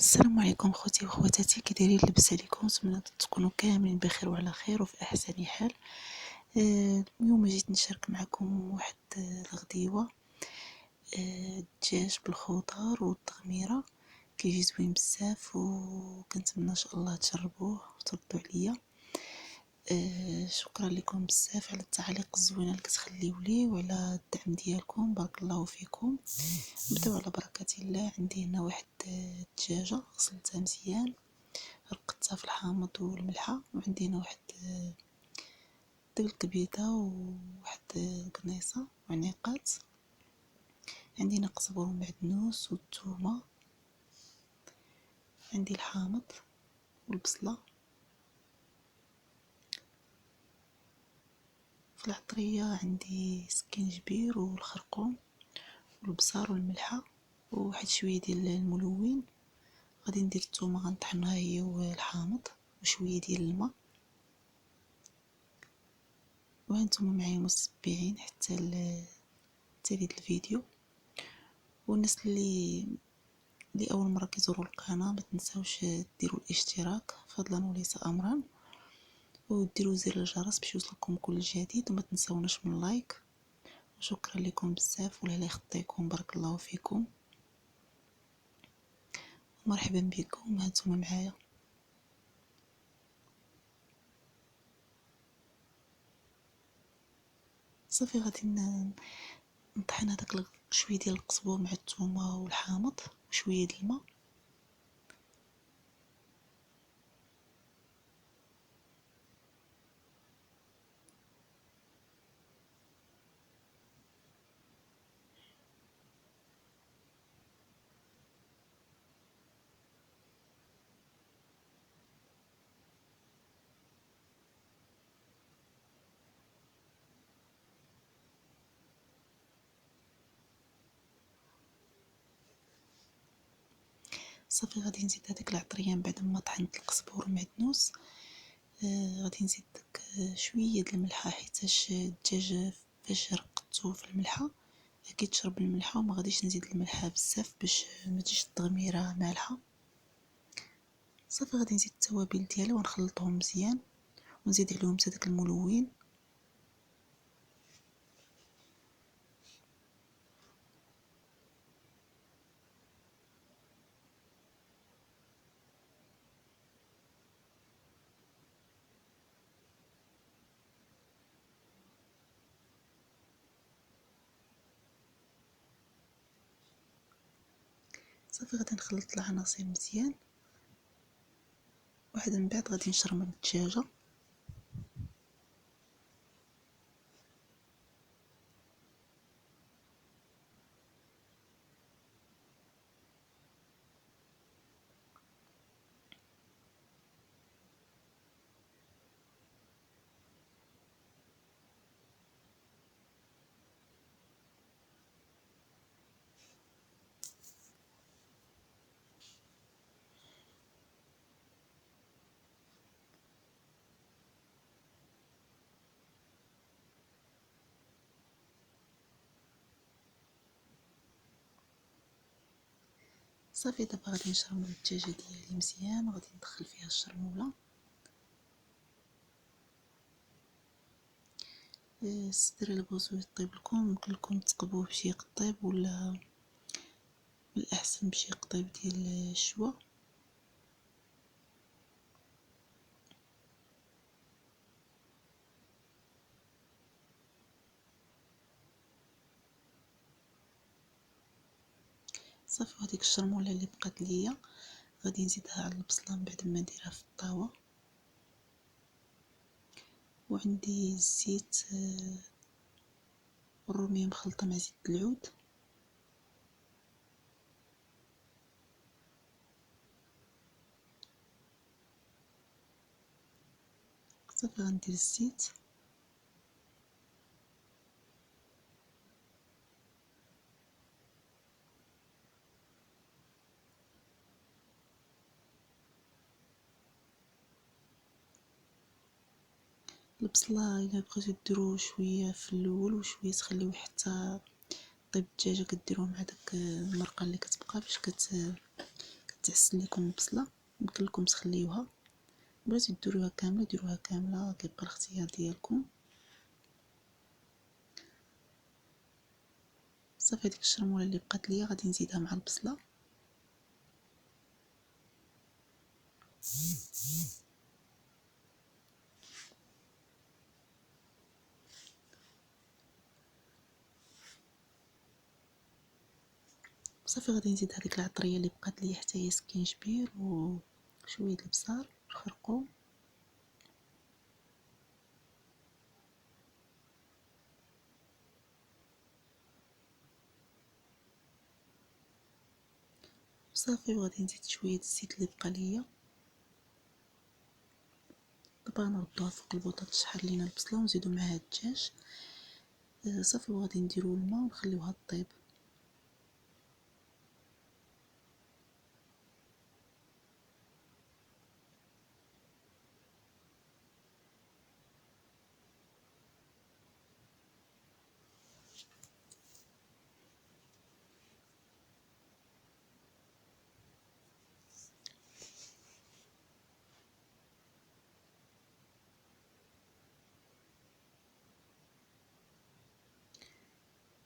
السلام عليكم خوتي وخواتاتي، كي دايرين؟ لاباس عليكم؟ نتمنى تكونوا كاملين بخير وعلى خير وفي احسن حال. اليوم جيت نشارك معكم واحد الغديوه، الدجاج بالخضر والتغميره. كيجي زوين بزاف وكنتمنى ان شاء الله تجربوه وتردوا عليا. شكرا لكم بزاف على التعاليق الزوينه اللي كتخليو لي وعلى الدعم ديالكم، بارك الله فيكم. نبداو على بركه الله. عندي هنا واحد الدجاجه غسلتها مزيان، رقدتها في الحامض والملحه، وعندي هنا واحد ديك الكبيده وواحد القنيصه وعنيقات. عندي هنا قزبر ومعدنوس والثومه، عندي الحامض والبصله. في العطريه عندي سكينجبير والخرقوم والبصار والملحه وواحد شويه ديال الملون. غادي ندير الثومه غنطحنها هي والحامض وشويه ديال الماء. وهانتوما معايا متبعين حتى لهاد الفيديو. والناس اللي اول مره كيزوروا القناه ما تنساوش ديروا الاشتراك فضلا وليس امرا، وديروا زر الجرس باش يوصلكم كل جديد، وما تنساوناش من لايك. وشكرا لكم بزاف ولا يخطيكم، بارك الله فيكم. مرحبا بكم، هانتوما معايا. صافي غادي نطحن هذاك شويه ديال القزبور مع الثومه والحامض وشويه ديال الماء. صافي غادي نزيد هذيك العطريه من بعد ما طحنت القزبور والمعدنوس. غادي نزيد داك شويه د الملحه، حيتاش الدجاج فاش رقدتو في الملحه اكيد تشرب الملحه، وما غاديش نزيد الملحه بزاف باش ما تجيش التغميره مالحه. صافي غادي نزيد التوابل ديالي ونخلطهم مزيان، ونزيد عليهم حتى داك الملون. صافي غادي نخلط العناصر مزيان، واحد من بعد غادي نشرم الدجاجه. صافي دابا غادي نشرم الدجاجه ديالي مزيان، وغادي ندخل فيها الشرموله. الصدر اللي بغيتو يطيب لكم يمكن لكم تقبوه بشي قطيب، ولا بالاحسن بشي قطيب ديال الشوا. صافي هذيك الشرموله اللي بقات ليا غادي نزيدها على البصله من بعد ما نديرها في الطاوه. وعندي الزيت الروميه مخلطه مع زيت العود. صافي غندير الزيت، البصله الا بغيتو ديروا شويه في الاول وشويه تخليوه حتى طيب الدجاجه، كديروه مع داك المرقه اللي كتبقى باش تعسل لكم البصله يمكن لكم تخليوها، بغيتو ديروها كامله ديروها كامله، كيبقى الاختيار ديالكم. صافي هذيك الشرموله اللي بقات ليا غادي نزيدها مع البصله. صافي غادي نزيد هذيك العطريه اللي بقات ليا حتى هي سكينجبير وشويه البصل الخرقوم. صافي وغادي نزيد شويه الزيت اللي بقى ليا. دابا نردوها فوق البوطه تشحر لينا البصله ونزيدو معاها الدجاج. صافي وغادي نديرو الماء ونخليوها طيب.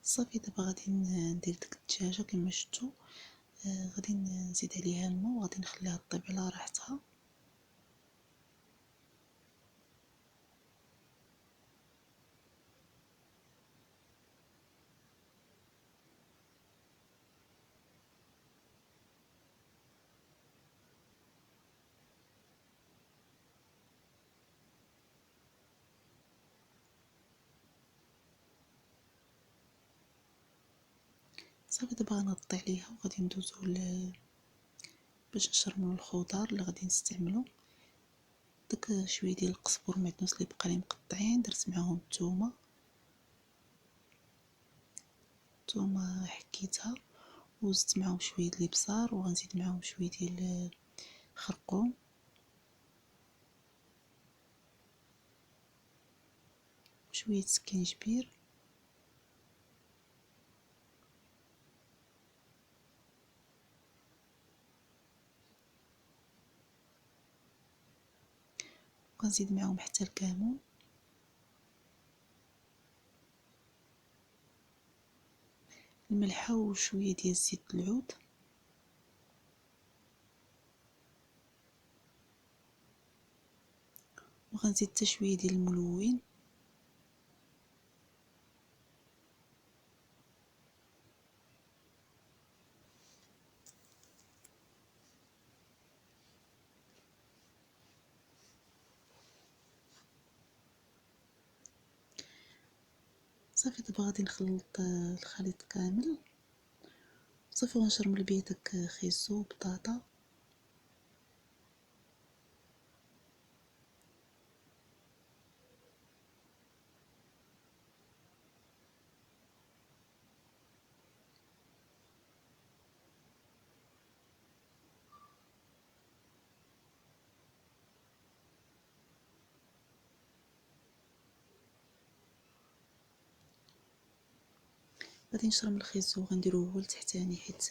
صافي دابا غادي ندير ديك الدجاجه كما شفتوا. غادي نزيد عليها الماء وغادي نخليها طيب على راحتها. صافي دابا غنغطي عليها وغادي ندوزو باش نشرملو الخضار اللي غادي نستعملو. داك شويه ديال القزبر والمعدنوس اللي بقى لي مقطعين درت معاهم الثومه حكيتها وزدت معاهم شويه ديال الابصار وغنزيد معاهم شويه ديال الخرقوم وشويه سكينجبير. وغنزيد معاهم حتى الكمون. الملحه وشويه ديال زيت العود. وغنزيد حتى شويه ديال الملون. صافي دابا غادي نخلط الخليط كامل. صافي غنشرمل بيه داك خيزو وبطاطا. غادي نشرم الخيزو غنديروه هو لتحتاني حيت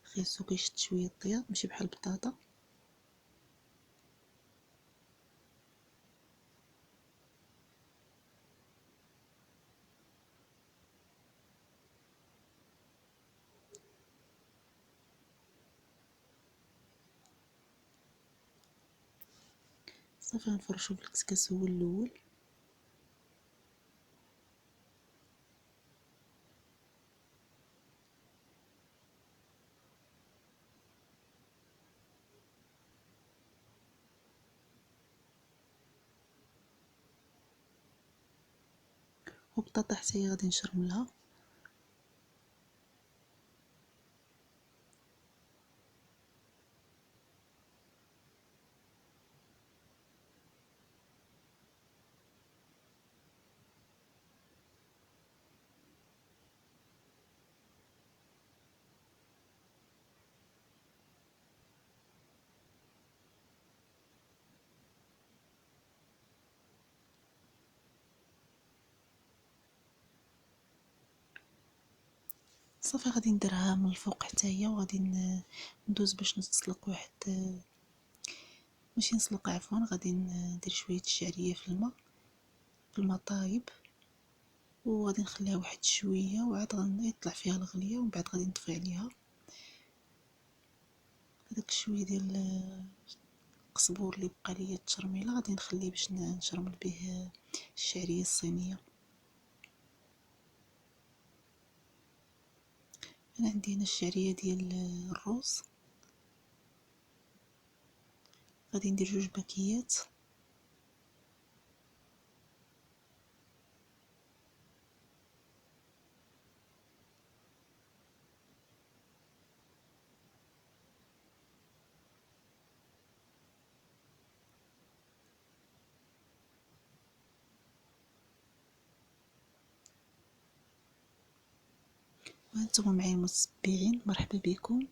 الخيزو كيشد شويه الطياب ماشي بحال البطاطا. صافي غنفرشو بالكسكس هو الاول. وبطاطا حتى هي غادي نشرملها. صافي غادي نديرها من الفوق حتى هي، وغادي ندوز باش نسلق واحد، ماشي نسلق عفوا، غادي ندير شويه الشعريه في الماء طايب، وغادي نخليها واحد شويه وعاد غيطلع فيها الغليه، ومن بعد غادي نطفي عليها. هذاك شويه ديال القزبور اللي بقى ليا التشرميله غادي نخليه باش نشرمل به الشعريه الصينيه. انا عندي هنا الشعريه ديال الروز، غادي ندير 2 باكيات. وانتم معايا متتبعين، مرحبا بكم.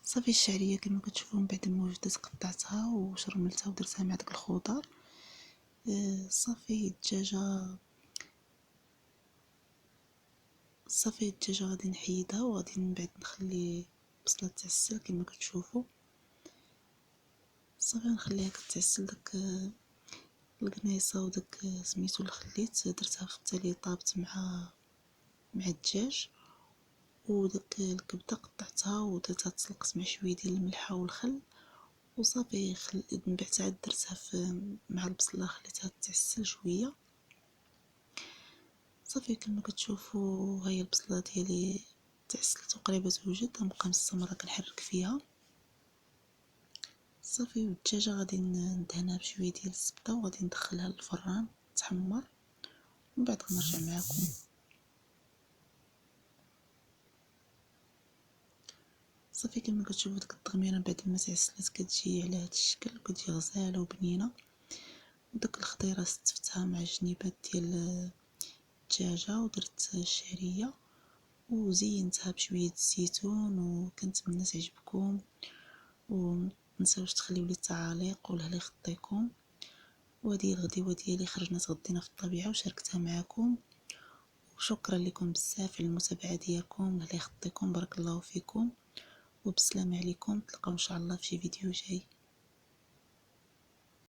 صافي الشعريه كما كتشوفوا من بعد ما وجدت قطعتها وشرملتها ودرتها مع داك الخضر. صافي الدجاجه غادي نحيدها، وغادي من بعد نخلي البصله تعسل كما كتشوفوا. صافي نخليها كتعسل، داك القنيصه وداك سميتو اللي خليت درتها في التالي طابت مع الدجاج، وداك الكبده قطعتها ودرتها تسلقت مع شويه ديال الملحه والخل، وصافي من بعد عاد درتها مع البصله خليتها تعسل شويه. صافي كما كتشوفوا هاهي البصله ديالي تعسلت وقريبه توجد، غنبقى مستمره كنحرك فيها. صافي والدجاجه غادي ندهنها بشويه ديال الزبده وغادي ندخلها للفران تحمر، ومن بعد غنرجع معكم. صافي كما كتشوفوا ديك التغميره من بعد ما تعسلت كتجي على هذا الشكل وكتجي غزاله وبنينه. وداك الخضيره استفتها مع الجنيبات ديال الدجاجه، ودرت الشعريه وزينتها بشويه الزيتون، وكنتمنى تعجبكم، ومتنساوش تخليو لي التعاليق والله لا يخطيكم. وهذه الغديوة ديالي خرجنا تغدينا في الطبيعة وشاركتها معكم، وشكرا لكم بزاف على المتابعة ديالكم. الله يخطيكم، بارك الله فيكم، وبسلامة عليكم. تلقاو ان شاء الله في شي فيديو جاي.